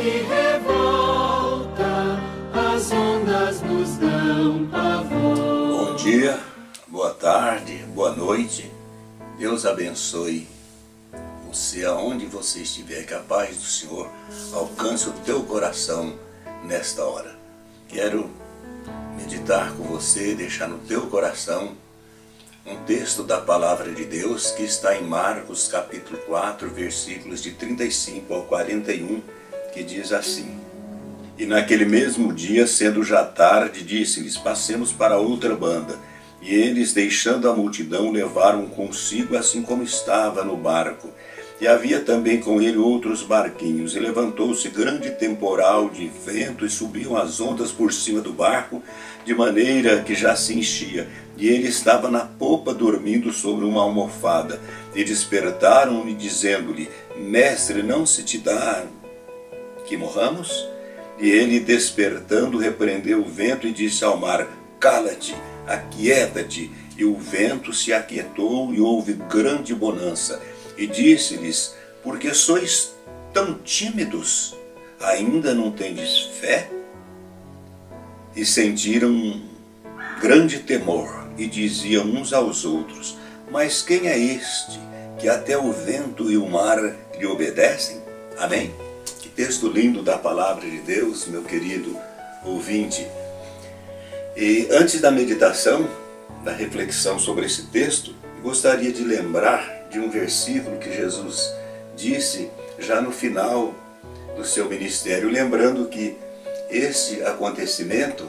se revolta, as ondas nos dão pavor. Bom dia, boa tarde, boa noite. Deus abençoe você aonde você estiver, que a paz do Senhor alcance o teu coração nesta hora. Quero meditar com você, deixar no teu coração um texto da palavra de Deus que está em Marcos capítulo 4, versículos de 35 ao 41, que diz assim: E naquele mesmo dia, sendo já tarde, disse-lhes: Passemos para outra banda. E eles, deixando a multidão, levaram consigo assim como estava no barco. E havia também com ele outros barquinhos, e levantou-se grande temporal de vento, e subiam as ondas por cima do barco, de maneira que já se enchia. E ele estava na popa, dormindo sobre uma almofada. E despertaram-me, dizendo-lhe: Mestre, não se te dá que morramos? E ele, despertando, repreendeu o vento e disse ao mar: Cala-te, aquieta-te. E o vento se aquietou, e houve grande bonança. E disse-lhes: Por que sois tão tímidos? Ainda não tendes fé? E sentiram grande temor, e diziam uns aos outros: Mas quem é este, que até o vento e o mar lhe obedecem? Amém? Que texto lindo da palavra de Deus, meu querido ouvinte. E antes da meditação, da reflexão sobre esse texto, gostaria de lembrar de um versículo que Jesus disse já no final do seu ministério, lembrando que esse acontecimento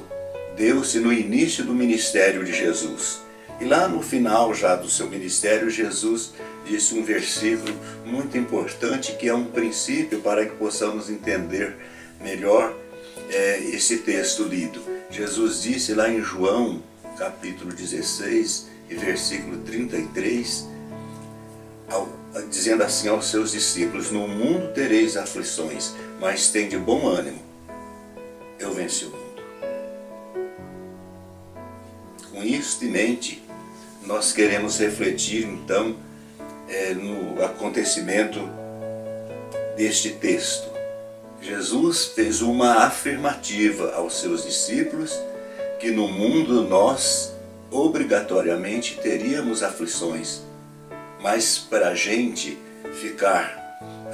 deu-se no início do ministério de Jesus. E lá no final já do seu ministério, Jesus disse um versículo muito importante, que é um princípio para que possamos entender melhor esse texto lido. Jesus disse lá em João, capítulo 16, e versículo 33, dizendo assim aos seus discípulos: No mundo tereis aflições, mas tende bom ânimo, eu venci o mundo. Com isso em mente, nós queremos refletir então no acontecimento deste texto. Jesus fez uma afirmativa aos seus discípulos que no mundo nós obrigatoriamente teríamos aflições, mas para a gente ficar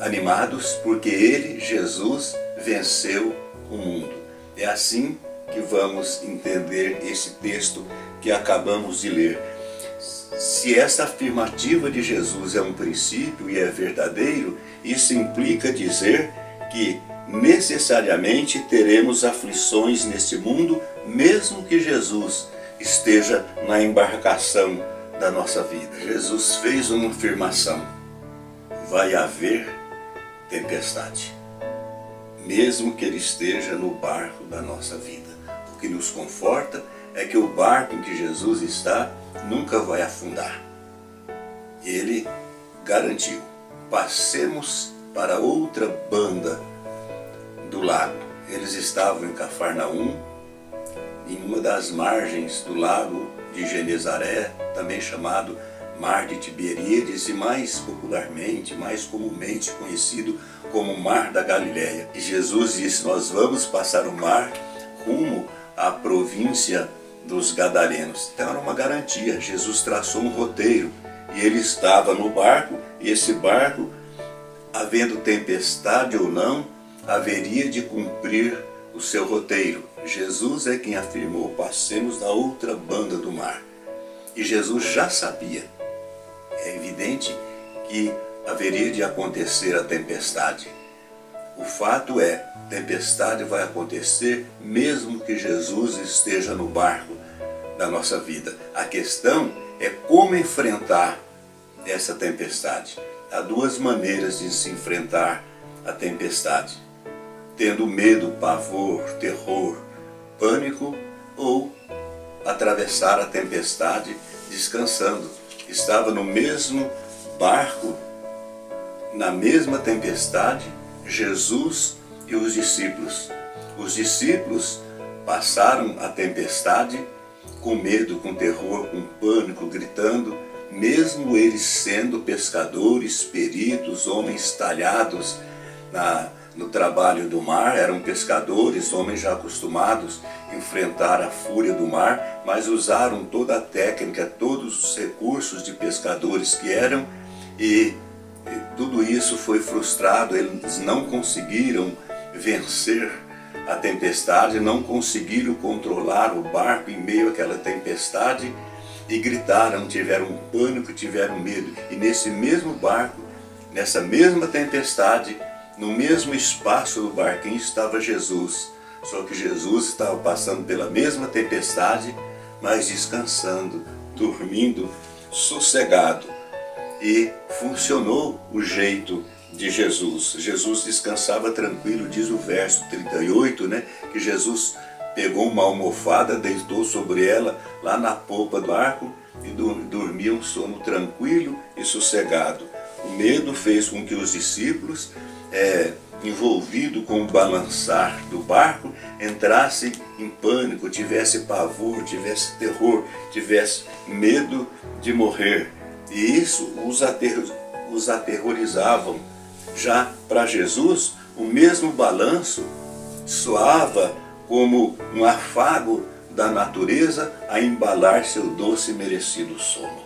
animados, porque Ele, Jesus, venceu o mundo. É assim que vamos entender esse texto que acabamos de ler. Se esta afirmativa de Jesus é um princípio e é verdadeiro, isso implica dizer que necessariamente teremos aflições neste mundo, mesmo que Jesus esteja na embarcação da nossa vida. Jesus fez uma afirmação: vai haver tempestade, mesmo que Ele esteja no barco da nossa vida. O que nos conforta é que o barco em que Jesus está nunca vai afundar. Ele garantiu: passemos para outra banda do lago. Eles estavam em Cafarnaum, em uma das margens do lago de Genezaré, também chamado Mar de Tiberíades, e mais popularmente, mais comumente conhecido como Mar da Galileia. E Jesus disse: nós vamos passar o mar rumo à província dos Gadarenos. Então era uma garantia. Jesus traçou um roteiro e ele estava no barco, e esse barco, havendo tempestade ou não, haveria de cumprir o seu roteiro. Jesus é quem afirmou: passemos da outra banda do mar. E Jesus já sabia. É evidente que haveria de acontecer a tempestade. O fato é, tempestade vai acontecer mesmo que Jesus esteja no barco da nossa vida. A questão é como enfrentar essa tempestade. Há duas maneiras de se enfrentar a tempestade: tendo medo, pavor, terror, pânico, ou atravessar a tempestade descansando. Estava no mesmo barco, na mesma tempestade, Jesus e os discípulos. Os discípulos passaram a tempestade com medo, com terror, com pânico, gritando, mesmo eles sendo pescadores, peritos, homens talhados no trabalho do mar, eram pescadores, homens já acostumados a enfrentar a fúria do mar, mas usaram toda a técnica, todos os recursos de pescadores que eram, e tudo isso foi frustrado. Eles não conseguiram vencer a tempestade, não conseguiram controlar o barco em meio àquela tempestade, e gritaram, tiveram pânico, tiveram medo. E nesse mesmo barco, nessa mesma tempestade, no mesmo espaço do barquinho estava Jesus. Só que Jesus estava passando pela mesma tempestade, mas descansando, dormindo, sossegado. E funcionou o jeito de Jesus. Jesus descansava tranquilo, diz o verso 38, né? Que Jesus pegou uma almofada, deitou sobre ela lá na polpa do barco e dormia um sono tranquilo e sossegado. O medo fez com que os discípulos, envolvidos com o balançar do barco, entrassem em pânico, tivesse pavor, tivesse terror, tivesse medo de morrer. E isso os aterrorizavam. Já para Jesus, o mesmo balanço soava como um afago da natureza a embalar seu doce e merecido sono.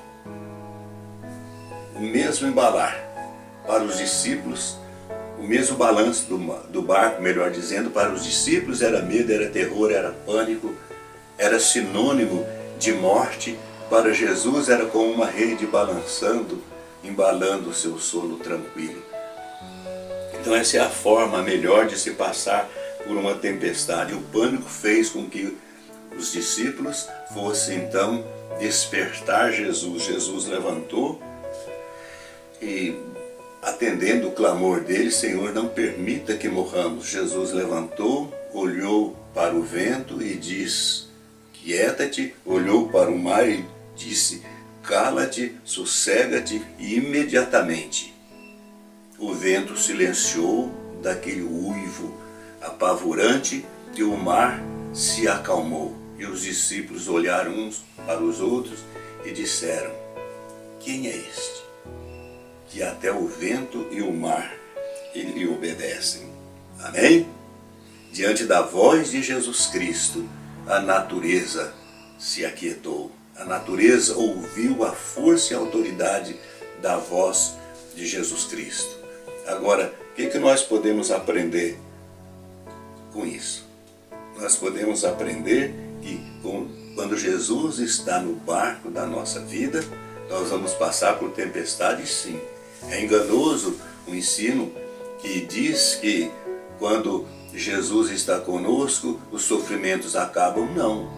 O mesmo embalar para os discípulos, o mesmo balanço do barco, melhor dizendo, para os discípulos era medo, era terror, era pânico, era sinônimo de morte. Para Jesus era como uma rede balançando, embalando o seu sono tranquilo. Então essa é a forma melhor de se passar por uma tempestade. O pânico fez com que os discípulos fossem então despertar Jesus. Jesus levantou e, atendendo o clamor deles, Senhor, não permita que morramos. Jesus levantou, olhou para o vento e disse, quieta-te, olhou para o mar e disse, cala-te, sossega-te, e imediatamente o vento silenciou daquele uivo apavorante e o mar se acalmou. E os discípulos olharam uns para os outros e disseram, quem é este? Que até o vento e o mar lhe obedecem. Amém? Diante da voz de Jesus Cristo, a natureza se aquietou. A natureza ouviu a força e a autoridade da voz de Jesus Cristo. Agora, o que nós podemos aprender com isso? Nós podemos aprender que quando Jesus está no barco da nossa vida, nós vamos passar por tempestades, sim. É enganoso o ensino que diz que quando Jesus está conosco, os sofrimentos acabam. Não.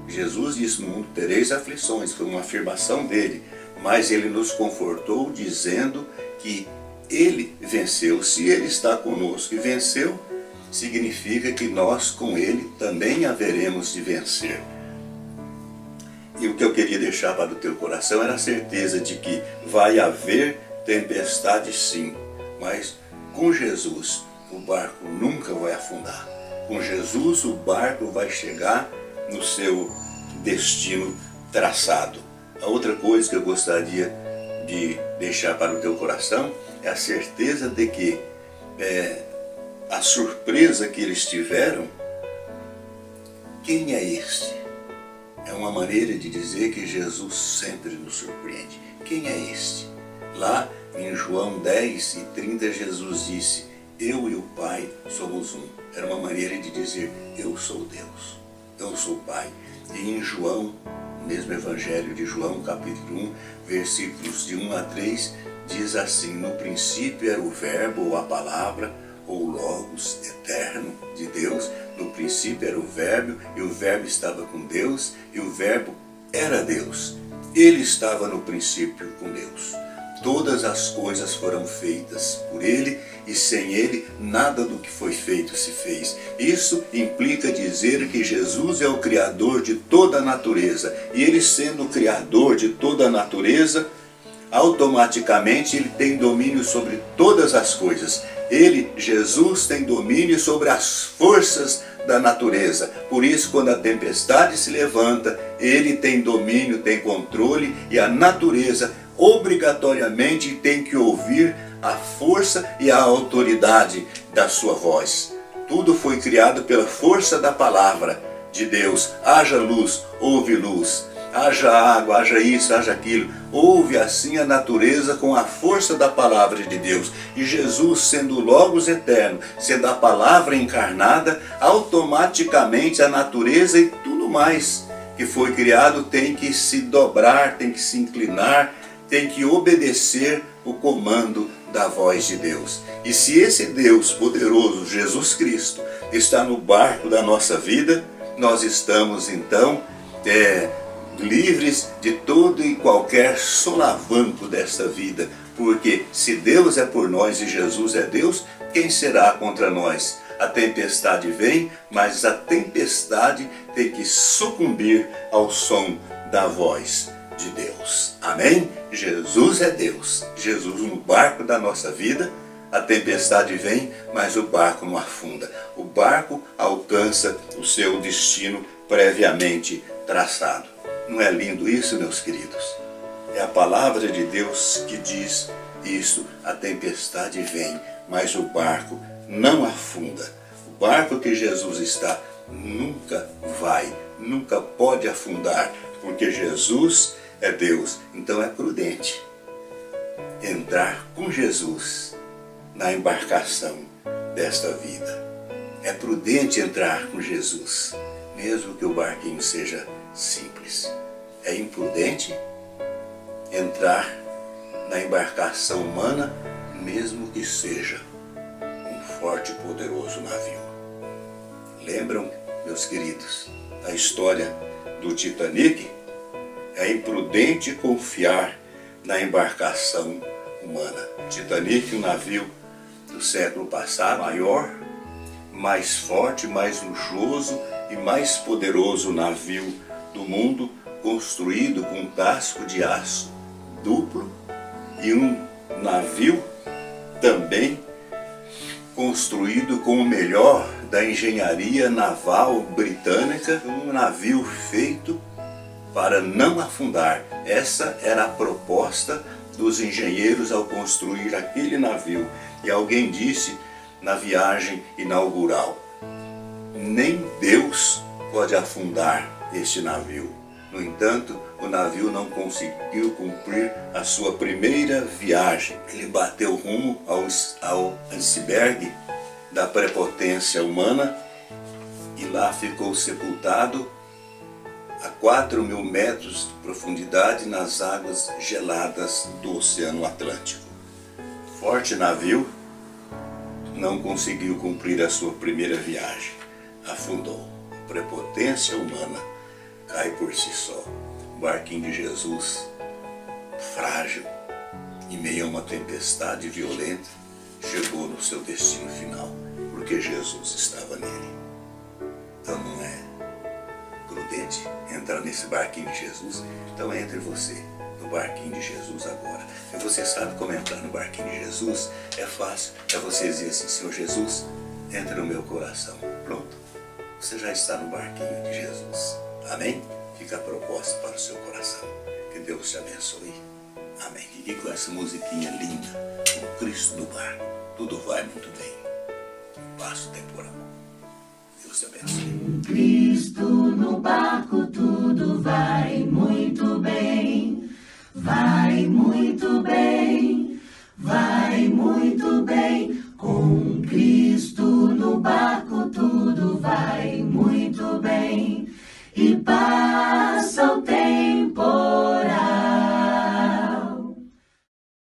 Jesus disse, no mundo tereis aflições, foi uma afirmação dele, mas ele nos confortou dizendo que ele venceu. Se ele está conosco e venceu, significa que nós com ele também haveremos de vencer. E o que eu queria deixar para o teu coração era a certeza de que vai haver tempestade, sim, mas com Jesus o barco nunca vai afundar. Com Jesus o barco vai chegar no seu destino traçado. A outra coisa que eu gostaria de deixar para o teu coração é a certeza de que a surpresa que eles tiveram, quem é este? É uma maneira de dizer que Jesus sempre nos surpreende. Quem é este? Lá em João 10:30, Jesus disse, eu e o Pai somos um. Era uma maneira de dizer, eu sou Deus, eu sou o Pai. E em João, mesmo Evangelho de João, capítulo 1, versículos de 1 a 3, diz assim, no princípio era o Verbo, ou a palavra, ou o Logos eterno de Deus. No princípio era o Verbo, e o Verbo estava com Deus, e o Verbo era Deus. Ele estava no princípio com Deus. Todas as coisas foram feitas por ele, e sem ele nada do que foi feito se fez. Isso implica dizer que Jesus é o Criador de toda a natureza. E ele, sendo o Criador de toda a natureza, automaticamente ele tem domínio sobre todas as coisas. Ele, Jesus, tem domínio sobre as forças da natureza. Por isso, quando a tempestade se levanta, ele tem domínio, tem controle, e a natureza obrigatoriamente tem que ouvir a força e a autoridade da sua voz. Tudo foi criado pela força da palavra de Deus. Haja luz, houve luz. Haja água, haja isso, haja aquilo. Houve assim a natureza com a força da palavra de Deus. E Jesus, sendo o Logos eterno, sendo a palavra encarnada, automaticamente a natureza e tudo mais que foi criado tem que se dobrar, tem que se inclinar, tem que obedecer o comando da voz de Deus. E se esse Deus poderoso, Jesus Cristo, está no barco da nossa vida, nós estamos então livres de todo e qualquer solavanco desta vida, porque se Deus é por nós e Jesus é Deus, quem será contra nós? A tempestade vem, mas a tempestade tem que sucumbir ao som da voz de Deus. Amém? Jesus é Deus. Jesus no barco da nossa vida, a tempestade vem, mas o barco não afunda. O barco alcança o seu destino previamente traçado. Não é lindo isso, meus queridos? É a palavra de Deus que diz isso. A tempestade vem, mas o barco não afunda. O barco que Jesus está nunca vai, nunca pode afundar, porque Jesus é Deus. Então é prudente entrar com Jesus na embarcação desta vida. É prudente entrar com Jesus, mesmo que o barquinho seja simples. É imprudente entrar na embarcação humana, mesmo que seja um forte e poderoso navio. Lembram, meus queridos, a história do Titanic? É imprudente confiar na embarcação humana. Titanic, um navio do século passado, maior, mais forte, mais luxuoso e mais poderoso navio do mundo, construído com um casco de aço duplo, e um navio também construído com o melhor da engenharia naval britânica, um navio feito para não afundar. Essa era a proposta dos engenheiros ao construir aquele navio. E alguém disse na viagem inaugural: nem Deus pode afundar este navio. No entanto, o navio não conseguiu cumprir a sua primeira viagem. Ele bateu rumo ao iceberg da prepotência humana e lá ficou sepultado a 4.000 metros de profundidade nas águas geladas do Oceano Atlântico. Forte navio não conseguiu cumprir a sua primeira viagem. Afundou. A prepotência humana cai por si só. O barquinho de Jesus, frágil, em meio a uma tempestade violenta, chegou no seu destino final, porque Jesus estava nele. Então não é prudente entrar nesse barquinho de Jesus? Então entre você no barquinho de Jesus agora. E você sabe como entrar no barquinho de Jesus? É fácil, é você dizer assim: Senhor Jesus, entra no meu coração. Pronto, você já está no barquinho de Jesus. Amém? Fica a proposta para o seu coração. Que Deus te abençoe. Amém. Fique com essa musiquinha linda, com Cristo no barco. Tudo vai muito bem. Passo temporal. Deus te abençoe. Com Cristo no barco tudo vai muito bem. Vai muito bem. Vai muito bem. Com Cristo no barco tudo vai muito bem. E